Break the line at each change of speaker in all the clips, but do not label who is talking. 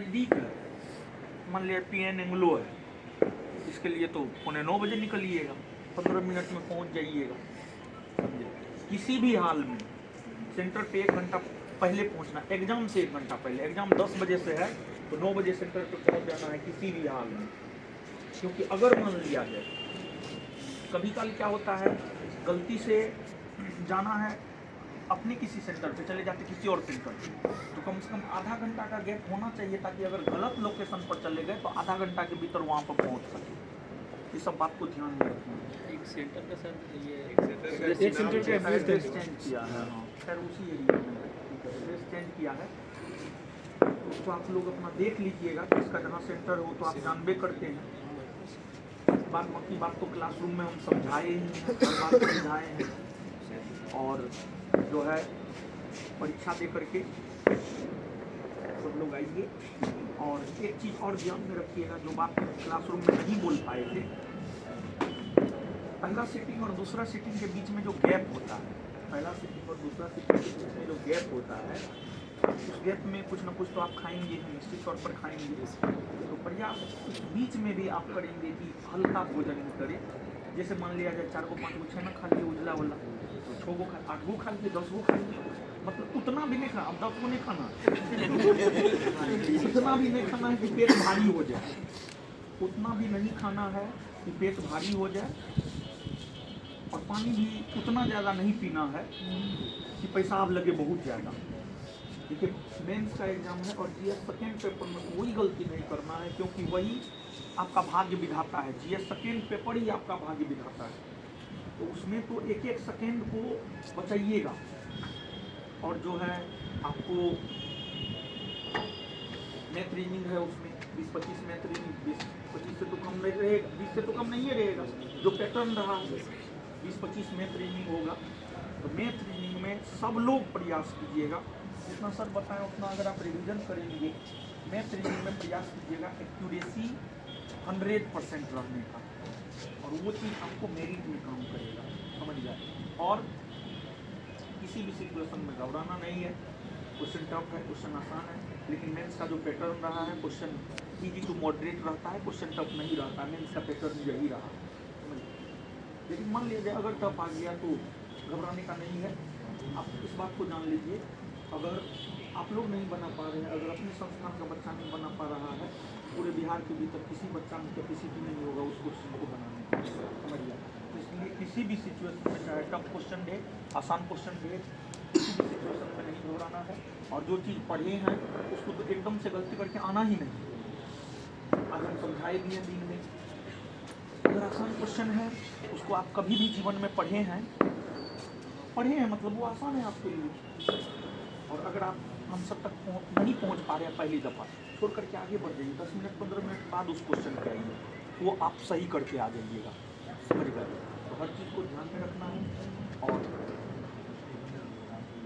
नज़दीक है, मान लिया PN एंग्लो है, इसके लिए तो 9:15 निकलिएगा, 15 मिनट में पहुंच जाइएगा। किसी भी हाल में सेंटर पे 1 घंटा पहले पहुंचना, एग्जाम से 1 घंटा पहले। एग्जाम 10 बजे से है तो 9 बजे सेंटर पे पहुंच जाना है किसी भी हाल में। क्योंकि अगर मान लिया जाए कभी कल क्या होता है, गलती से जाना है अपने किसी सेंटर पे, चले जाते किसी और सेंटर पे, तो कम से कम आधा घंटा का गैप होना चाहिए, ताकि अगर गलत लोकेशन पर चले गए तो आधा घंटा के भीतर वहाँ पर पहुँच सके। ये सब बात को ध्यान में रखना।
एक सेंटर का सर ये
एक सेंटर का एड्रेस चेंज किया है, खैर उसी एरिया में एड्रेस चेंज किया है, तो आप लोग अपना देख लीजिएगा जिसका जहाँ सेंटर हो, तो आप जानबे करते हैं। बाकी बात तो क्लासरूम में हम समझाए ही हैं, हर बात समझाए हैं। और जो है परीक्षा दे करके सब लोग आइए। और एक चीज़ और ध्यान में रखिएगा, जो बात क्लासरूम में नहीं बोल पाए थे, पहला सीटिंग और दूसरा सीटिंग के बीच में जो गैप होता है, पहला सीटिंग और दूसरा सीटिंग के बीच में जो गैप होता है, उस गैप में कुछ ना कुछ तो आप खाएंगे, निश्चित तौर पर खाएंगे। तो प्रयास उस बीच में भी आप करेंगे कि हल्का भोजन करें। जैसे मान लिया जाए 4 को 5 को छेना खा लिए उजला वाला, तो 6 को 8 को खा लिए, 10 को खा लिए, मतलब उतना भी नहीं खाना। अब 10 को नहीं खाना उतना भी नहीं खाना है कि पेट भारी हो जाए, उतना भी नहीं खाना है कि पेट भारी हो जाए, और पानी भी उतना ज़्यादा नहीं पीना है कि पेशाब लगे बहुत ज़्यादा। देखिए मेंस का एग्जाम है और GS सेकेंड पेपर में कोई गलती नहीं करना है, क्योंकि वही आपका भाग्य विधाता है। GS सेकेंड पेपर ही आपका भाग्य विधाता है, तो उसमें तो एक एक सेकेंड को बचाइएगा। और जो है आपको मैथ रीजनिंग है, उसमें 20-25 मैथ रीजनिंग, 20-25 से तो कम नहीं रहेगा, 20 से तो कम नहीं रहेगा। जो पैटर्न रहा है 20-25 मैथ रीजनिंग होगा। तो मैथ रीजनिंग में सब लोग प्रयास कीजिएगा, जितना सर बताएं उतना अगर आप रिवीजन करेंगे, मैथ रीजनिंग में प्रयास कीजिएगा एक्यूरेसी 100% रहने का, और वो चीज़ आपको मेरिट में काम करेगा, समझ जाए। और किसी भी सिचुएशन में घबराना नहीं है। क्वेश्चन टफ है, क्वेश्चन आसान है, लेकिन मेंस का जो पैटर्न रहा है, क्वेश्चन इजी टू मॉडरेट रहता है, क्वेश्चन टफ नहीं रहता। मेंस का पैटर्न यही रहा, लेकिन मान लीजिए अगर टफ आ गया तो घबराने का नहीं है। आप इस बात को जान लीजिए, अगर आप लोग नहीं बना पा रहे हैं, अगर अपने संस्थान का बच्चा नहीं बना पा रहा है, पूरे बिहार के भीतर किसी बच्चा में कैपेसिटी नहीं होगा उस क्वेश्चन को बनाने का, समझिए। तो इसलिए किसी भी सिचुएशन में, चाहे टफ क्वेश्चन दे, आसान क्वेश्चन दे, किसी भी सिचुएशन में नहीं घबराना है। और जो चीज़ पढ़े हैं उसको तो एकदम से गलती करके आना ही नहीं। आज हम समझाए भी हैं दिन में, अगर आसान क्वेश्चन है उसको आप कभी भी जीवन में पढ़े हैं मतलब वो आसान है आपके लिए। और अगर आप हम सब तक नहीं पहुंच पा रहे हैं पहली दफ़ा, छोड़ करके आगे बढ़ जाइए, 10 मिनट 15 मिनट बाद उस क्वेश्चन पे आइए, वो आप सही करके आ जाइएगा, समझ गए। तो हर चीज़ को ध्यान में रखना है। और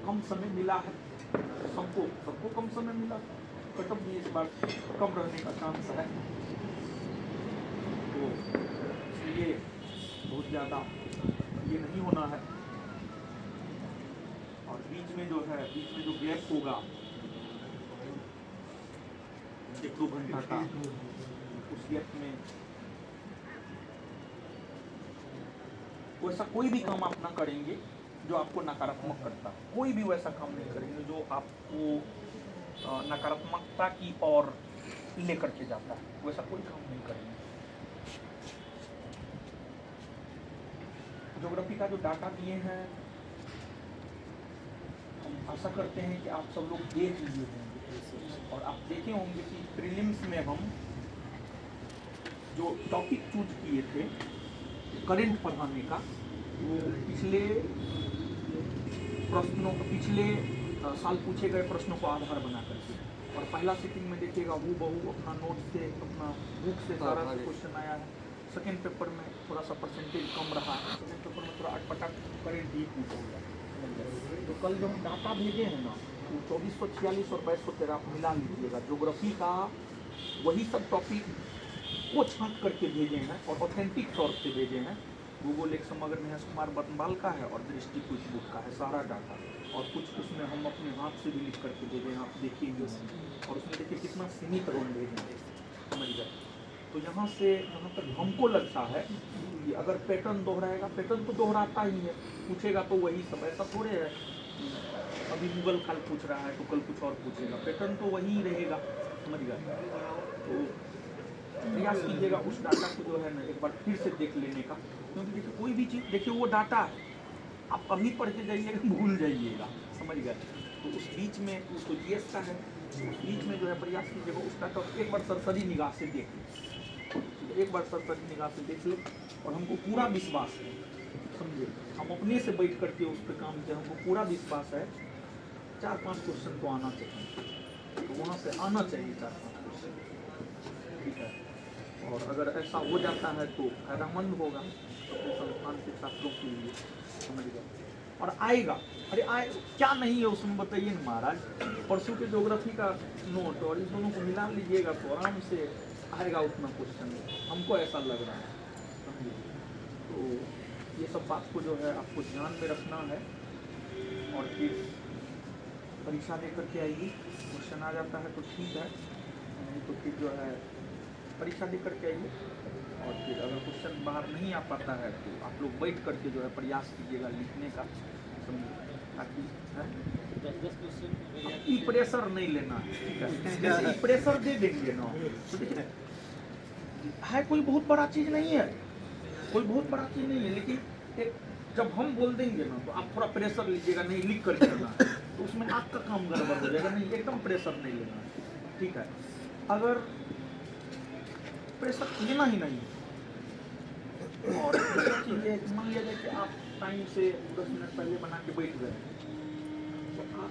कम समय मिला है सबको कम समय मिला, कटअप भी इस बार कम रहने का चांस है, तो इसलिए बहुत ज़्यादा ये नहीं होना है। और बीच में जो गैप होगा 1-2 घंटा का, उस गैप में वैसा कोई भी काम आप ना करेंगे जो आपको नकारात्मक करता है। कोई भी वैसा काम नहीं करेंगे जो आपको नकारात्मकता की ओर लेकर के जाता है, वैसा कोई काम नहीं करेंगे। ज्योग्राफी का जो डाटा दिए हैं, हम आशा करते हैं कि आप सब लोग देख लिए होंगे, और आप देखे होंगे कि प्रीलिम्स में हम जो टॉपिक चूज किए थे करंट पढ़ाने का, वो पिछले साल पूछे गए प्रश्नों को आधार बना करके, और पहला सीटिंग में देखिएगा वो बहू अपना नोट से, अपना बुक से सारा क्वेश्चन आया है। सेकेंड पेपर में थोड़ा सा परसेंटेज कम रहा है, सेकेंड पेपर में थोड़ा अटपटक करंट ही पूछा हुआ है। तो कल जो हम डाटा भेजे हैं ना, वो 2446 और 2213 आप मिला लीजिएगा। ज्योग्राफी का वही सब टॉपिक वो छांट करके भेजे हैं और ऑथेंटिक तौर से भेजे हैं, गूगल एक समग्र महेश कुमार बनवाल का है और दृष्टि कुछ बुक का है सारा डाटा, और कुछ उसमें हम अपने हाथ से भी लिख करके दे दें, आप देखिए। और उसमें देखिए कितना सीमित रोल भेजेंगे, समझ गए। तो यहाँ से जहाँ तक हमको लगता है कि अगर पैटर्न दोहराएगा, पैटर्न तो दोहराता ही है, पूछेगा तो वही सब, ऐसा थोड़े है अभी गूगल कल पूछ रहा है तो कल कुछ और पूछेगा, पैटर्न तो वही रहेगा, समझ गए। तो प्रयास कीजिएगा उस डाटा को जो है ना एक बार फिर से देख लेने का, क्योंकि देखिए कोई भी चीज़ देखिए वो डाटा है, आप अभी पढ़ के जाइएगा भूल जाइएगा, समझ गए। तो उस बीच में उस जीएस का है, उस बीच में जो है प्रयास कीजिएगा उस डाटा को एक बार सरसरी निगाह से देख ले, एक बार सरसरी निगाह से देख ले, और हमको पूरा विश्वास है, समझिए हम अपने से बैठ करके उस पर काम किया, हमको पूरा विश्वास है 4-5 क्वेश्चन तो आना चाहिए, तो वहाँ से आना चाहिए 4-5 क्वेश्चन, ठीक है। और अगर ऐसा हो जाता है तो फायदामंद होगा अपने संस्थान के छात्रों के लिए, समझ गए। और आएगा, अरे आए क्या नहीं है उसमें बताइए ना महाराज, परसों के ज्योग्राफी का नोट और इस दोनों को मिला लीजिएगा तो आराम से आएगा उतना क्वेश्चन, हमको ऐसा लग रहा है, समझिए। तो ये सब बात को जो है आपको ध्यान में रखना है, और फिर परीक्षा दे करके आइए, क्वेश्चन आ जाता है तो ठीक है, नहीं तो फिर जो है परीक्षा दे करके आइए, और फिर अगर क्वेश्चन बाहर नहीं आ पाता है तो आप लोग बैठ करके जो है प्रयास कीजिएगा लिखने का, समझिए, ताकि
10 क्वेश्चन
ई प्रेशर नहीं लेना है, ठीक है। जैसे ई प्रेशर दे देंगे ना तो देखिए है कोई बहुत बड़ा चीज़ नहीं है, कोई बहुत बड़ा चीज़ नहीं है, लेकिन एक जब हम बोल देंगे ना तो आप थोड़ा प्रेशर लीजिएगा, नहीं लिख कर करना है तो उसमें आपका काम गड़बड़ हो जाएगा, नहीं एकदम प्रेशर नहीं लेना है, ठीक है। अगर प्रेशर लेना ही नहीं, और चीज़ें मान लिया जाए कि आप टाइम से 10 मिनट पहले बना के बैठ गए, तो आप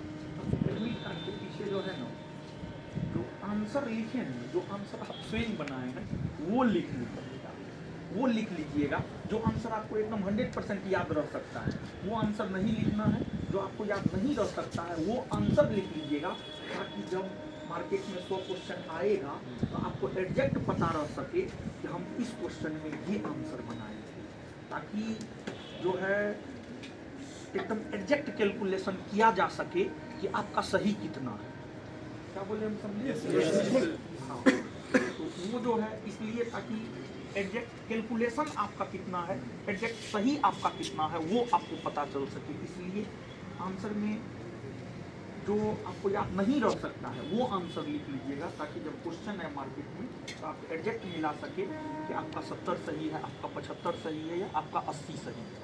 एडमिट कार्ड के पीछे जो है ना जो आंसर लिखे हैं, जो आंसर आप स्वयं बनाए हैं वो लिख लीजिएगा, वो लिख लीजिएगा। जो आंसर आपको एकदम 100% याद रह सकता है वो आंसर नहीं लिखना है, जो आपको याद नहीं रह सकता है वो आंसर लिख लीजिएगा, ताकि जब मार्केट में 100 क्वेश्चन आएगा तो आपको एग्जैक्ट पता रह सके कि हम इस क्वेश्चन में ये आंसर बनाएंगे, ताकि जो है एकदम एग्जैक्ट कैलकुलेशन किया जा सके कि आपका सही कितना है। क्या बोले हम समझे? हाँ, तो वो जो है इसलिए ताकि एग्जैक्ट कैलकुलेशन आपका कितना है, एग्जैक्ट सही आपका कितना है वो आपको पता चल सके, इसलिए आंसर में जो आपको याद नहीं रह सकता है वो आंसर लिख लीजिएगा, ताकि जब क्वेश्चन है मार्केट में तो आप एग्जैक्ट मिला सके कि आपका 70 सही है, आपका 75 सही है या आपका 80 सही है,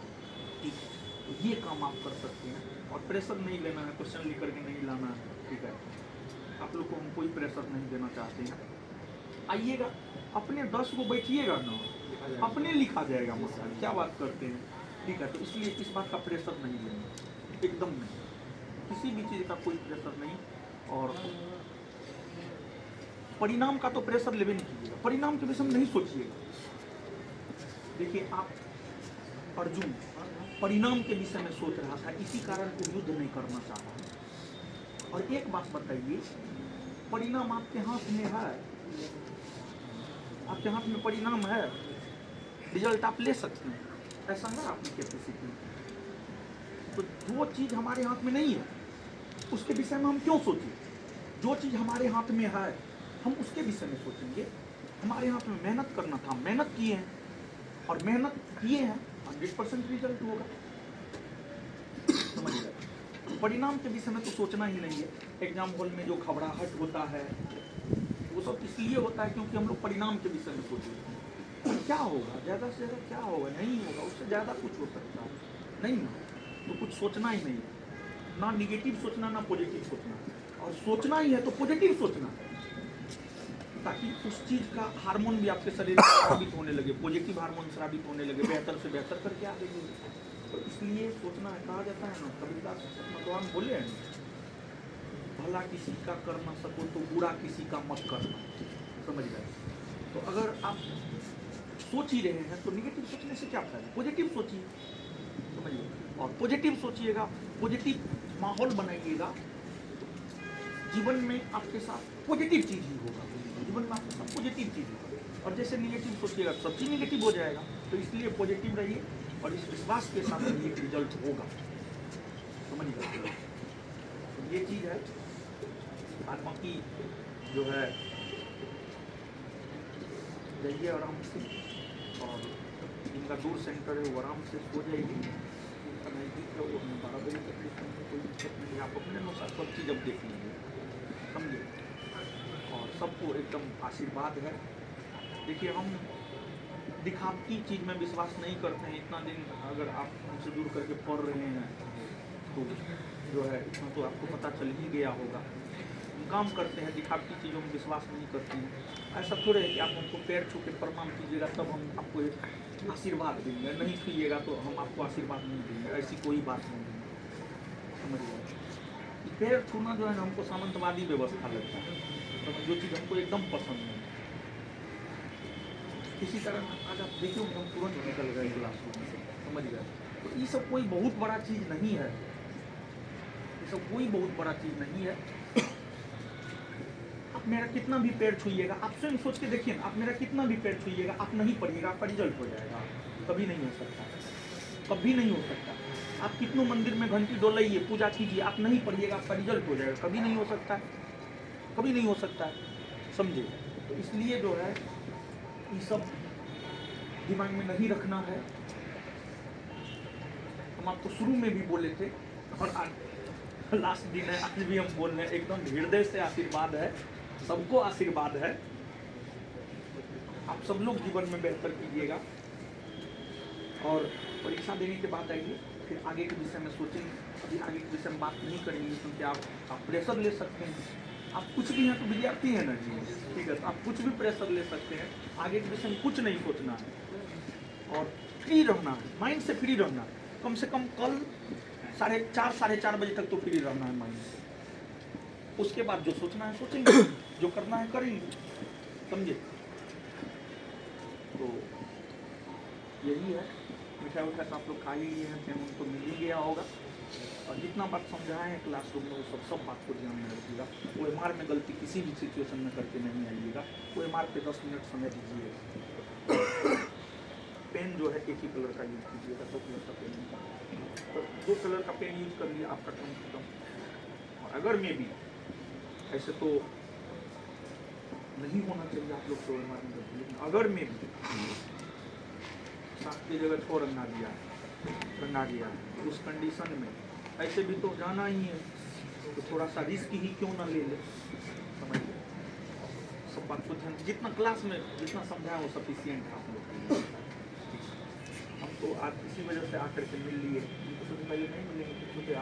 ठीक है। तो ये काम आप कर सकते हैं, और प्रेशर नहीं लेना है, क्वेश्चन लिख करके नहीं लाना है, ठीक है। आप लोग को हम कोई प्रेशर नहीं देना चाहते हैं, आइएगा अपने 10 को बैठिएगा ना, अपने लिखा जाएगा मसला, क्या बात करते हैं, ठीक है। तो इसलिए इस बात का प्रेशर नहीं लेना, एकदम नहीं, किसी भी चीज़ का कोई प्रेशर नहीं। और परिणाम का तो प्रेशर लेवे नहीं कीजिएगा, परिणाम के विषय में नहीं सोचिएगा। देखिए आप अर्जुन परिणाम के विषय में सोच रहा था, इसी कारण वो युद्ध नहीं करना चाह रहा। और एक बात बताइए, परिणाम आपके हाथ में है, आपके हाथ में परिणाम है, रिजल्ट आप ले सकते हैं, ऐसा है आपकी कैपेसिटी। तो जो चीज़ हमारे हाथ में नहीं है उसके विषय में हम क्यों सोचें? जो चीज़ हमारे हाथ में है हम उसके विषय में सोचेंगे। हमारे हाथ में मेहनत करना था, मेहनत किए हैं, और मेहनत किए हैं 100% रिजल्ट होगा, समझ गए। परिणाम के विषय में तो सोचना ही नहीं है। एग्जाम हॉल में जो घबराहट होता है वो सब इसलिए होता है क्योंकि हम लोग परिणाम के विषय में सोचेंगे क्या होगा, ज़्यादा से ज़्यादा क्या होगा, नहीं होगा, उससे ज़्यादा कुछ हो सकता है, नहीं ना, तो कुछ सोचना ही नहीं है, ना निगेटिव सोचना ना पॉजिटिव सोचना, और सोचना ही है तो पॉजिटिव सोचना, ताकि उस चीज़ का हार्मोन भी आपके शरीर में स्रावित होने लगे, पॉजिटिव हार्मोन स्रावित होने लगे, बेहतर से बेहतर करके आ देंगे। तो इसलिए सोचना है, कहा जाता है ना, कविता भगवान बोले हैं ना, भला किसी का कर ना सको तो बुरा किसी का मत करना, समझ गए। तो अगर आप सोच ही रहे हैं तो निगेटिव सोचने से क्या फायदा, पॉजिटिव सोचिए, समझिए, और पॉजिटिव सोचिएगा, पॉजिटिव माहौल बनाइएगा, जीवन में आपके साथ पॉजिटिव चीज़ ही होगा। जीवन में आपको सब पॉजिटिव चीज़ है, और जैसे निगेटिव सोचिएगा सब चीज़ निगेटिव हो जाएगा। तो इसलिए पॉजिटिव रहिए और इस विश्वास के साथ रहिए कि रिजल्ट होगा, समझिए। तो ये चीज़ है। और बाकी जो है जाइए आराम से, और इनका दूर सेंटर है वो आराम से सो जाएगी। इनका नज़दीक है वो 12 बजे तक देखने में कोई दिक्कत नहीं है। आप अपने अनुसार सब चीज़ अब देख लीजिए, समझे। और सबको एकदम आशीर्वाद है। देखिए हम दिखावटी चीज़ में विश्वास नहीं करते हैं। इतना दिन अगर आप हमसे दूर करके पढ़ रहे हैं तो जो है इतना तो आपको पता चल ही गया होगा। हम काम करते हैं, दिखावटी चीज़ों में विश्वास नहीं करते हैं। ऐसा थोड़े है कि आप हमको पैर छू के प्रणाम कीजिएगा तब हम आपको एक आशीर्वाद देंगे, नहीं छूइएगा तो हम आपको आशीर्वाद नहीं देंगे, ऐसी कोई बात नहीं है, समझिए। पैर छूना जो है ना हमको सामंतवादी व्यवस्था लगता है, तो जो चीज़ हमको एकदम पसंद नहीं। इसी कारण आज आप देखिए हम तुरंत निकल गए क्लासरूम से, समझ गए। तो ये सब कोई बहुत बड़ा चीज़ नहीं है, ये सब कोई बहुत बड़ा चीज़ नहीं है। आप मेरा कितना भी पैर छूइएगा, आप स्वयं सोच के देखिए ना, आप मेरा कितना भी पैर छूइएगा, आप नहीं पढ़िएगा, आपका रिजल्ट हो जाएगा। कभी नहीं हो सकता, कभी नहीं हो सकता। आप कितनों मंदिर में घंटी डोलाइए, पूजा कीजिए, आप नहीं पढ़िएगा, आपका रिजल्ट हो जाएगा। कभी नहीं हो सकता है, कभी नहीं हो सकता है, समझे। तो इसलिए जो है ये सब दिमाग में नहीं रखना है। हम आपको शुरू में भी बोले थे और आज लास्ट दिन है, आज भी हम बोल रहे हैं, एकदम हृदय से आशीर्वाद है, सबको आशीर्वाद है। आप सब लोग जीवन में बेहतर कीजिएगा और परीक्षा देने के बाद आइए, फिर आगे के विषय में सोचेंगे। अभी आगे के विषय में बात नहीं करेंगे क्योंकि आप प्रेशर ले सकते हैं। आप कुछ भी हैं तो विद्यार्थी हैं ना जी, ठीक है। तो आप कुछ भी प्रेशर ले सकते हैं, आगे के विषय में कुछ नहीं सोचना है और फ्री रहना है, माइंड से फ्री रहना है। कम से कम कल 4:30 साढ़े 4 बजे तक तो फ्री रहना है माइंड से। उसके बाद जो सोचना है सोचेंगे, जो करना है करेंगे, समझे। तो यही है। मिठाई उठाई तो आप लोग खा ही लिए हैं, फिर उनको मिल ही गया होगा। और जितना बात समझाए हैं क्लासरूम में वो सब बात को ध्यान में रखिएगा। OMR में गलती किसी भी सिचुएशन में करके नहीं आइएगा। OMR पे 10 मिनट समय दीजिएगा। पेन जो है एक ही कलर का यूज कीजिएगा, 2 कलर का पेन नहीं। तो 2 कलर का पेन यूज कर लिया, आपका काम खत्म। और अगर में भी ऐसे तो नहीं होना चाहिए आप लोग को OMR में गलती, लेकिन अगर में भी 7 की जगह 6 रंगा गया उस कंडीशन में, ऐसे भी तो जाना ही है, तो थोड़ा सा रिस्क ही क्यों ना ले ले, समझिए। सब बात को ध्यान, जितना क्लास में जितना समझाया वो सफिशिएंट है आप लोग। हम तो आज इसी वजह से आकर के मिल लिए, तो पहले नहीं मिलेंगे।